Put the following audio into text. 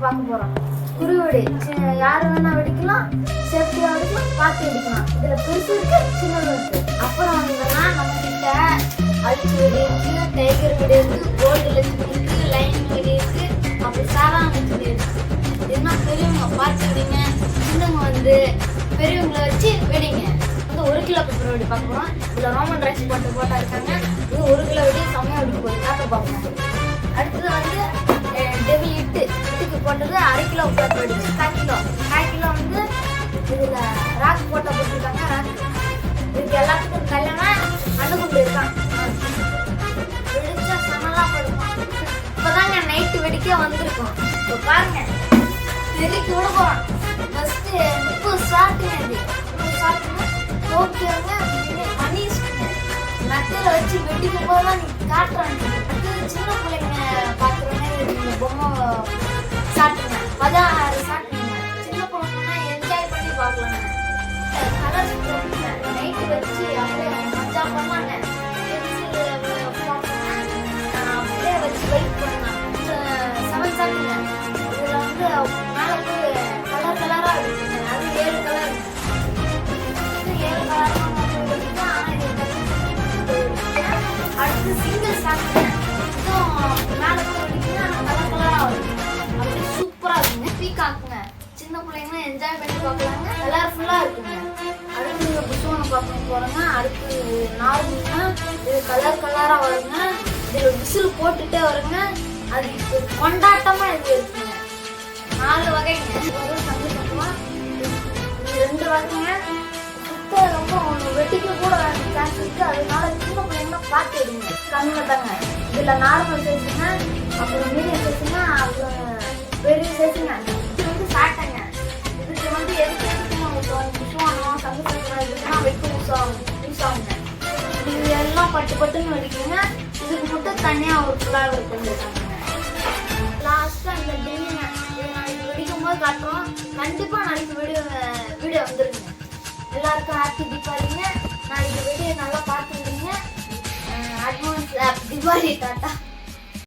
பார்க்க போறோம். குருவெடி யாரு வேணா வெடிக்கலாம், சேஃப்டியா வெடிக்கலாம், பார்த்து வெடிக்கலாம். இதுல பெருசு இருக்கு, சின்னது இருக்கு. அப்புறம் வந்தோம்னா நம்ம கிட்ட அழுக்கு வெடி இருக்கு, டைகர் வெடி இருக்கு, கோல்டு லென்ஸ் இருக்கு, லைன் வெடி இருக்கு, அப்புறம் சாதாரண வெடி இருக்கு. என்ன பெரியவங்க பார்த்து வெடிங்க, சின்னவங்க வந்து பெரியவங்களை வச்சு வெடிங்க. வந்து 1 கிலோ பெப்பர் வெடி பார்க்க போறோம். இதுல ரோமன் ரைஸ் போட்டா இருக்காங்க. இது 1 கிலோ வெடி செம்மையா வெடி போகுது, காட்ட பார்ப்போம். அடுத்தது வந்து டெவில் இட்டுக்கு போட்டது 1/2 கிலோ பெப்பர் வெடி, 1/4 கிலோ வந்து இதுல ராக் போட்டிருக்காங்க. ராக் இதுக்கு எல்லாத்துக்கும் கல்யாணம் அணுகுண்டு இருக்கான். வெடிச்சா சமலா படுப்பான். இப்பதாங்க நைட்டு வெடிக்க வந்திருக்கோம். இப்போ பாருங்க, தெருக்கு விடுவோம். ஃபர்ஸ்ட் 30 ஷாட்டுங்க. ஓகேங்க, மணி மெத்தல வச்சு வெடிக்கும் போதுதான் காட்டுறாங்க. சின்ன பிள்ளைங்க பார்க்குற மாதிரி பொம்மை சாட்டுங்க, 16 சாட்டுங்க. சின்ன பிள்ளைங்கன்னா என்ஜாய் பண்ணி பார்க்கலாங்க. கலர்ஸ் நைட்டு வச்சு அப்படியே மஜா பண்ணாங்க. அப்படியே வச்சு வெயிட் பண்ணலாம். 7 சாட்டுங்க. இதில் வந்து மேலே போய் கலர் கலராக இருக்குங்க. அது 7 கலர், 7 கலராக அடுத்து சிங்கிள் சாப்பிட்டு மேலே போய் வெடிக்குங்க. கலர் கலராக வரும். அப்படியே சூப்பராக இருக்குங்க. பீக்காக்குங்க. சின்ன பிள்ளைங்க என்ஜாய் பண்ணி பார்க்கலாங்க. கலர்ஃபுல்லாக இருக்குங்க. அடுத்து புஷ்வானம் பார்க்க போகிறோங்க. அடுத்து நார்மல்னா இது கலர் கலராக வருங்க. இதில் விசில் போட்டுகிட்டே வருங்க. அது கொண்டாட்டமாக இது இருக்குங்க. 4 வகைங்க. ஒரு சந்தோஷமாக 2 வகைங்க. ரொம்ப வெட்டிக்க கூட சான்ஸ் இருக்கு. அதனால சின்ன பிள்ளைங்க பார்த்து எடுங்க. கம்மியாக தாங்க. இதில் நார்மல் சைஸுங்க, அப்புறம் மீடியம் சைஸுங்க, அப்புறம் பெரிய சைஸுங்க. இது வந்து சாட்டங்க. இதுக்கு வந்து எதுக்கு புஷ்வானம் சங்கசங்கலாம் இருக்குன்னா வெட்டு யூஸ் ஆகுங்க. இது எல்லாம் பட்டுன்னு வெடிக்குங்க. இதுக்கு மட்டும் தனியாக ஒரு ஃபுல்லாக இருக்குங்க. லாஸ்ட்டாக இந்த டின்னுங்க. இதை நாளைக்கு வெடிக்கும் போது காட்டுறோம். கண்டிப்பாக நாளைக்கு வீடியோ வந்துருங்க. எல்லாருக்கும் ஹாப்பி தீபாவளிங்க. நாளைக்கு வீடியோ நல்லா பார்த்துருங்க. Advance Deepavali tata.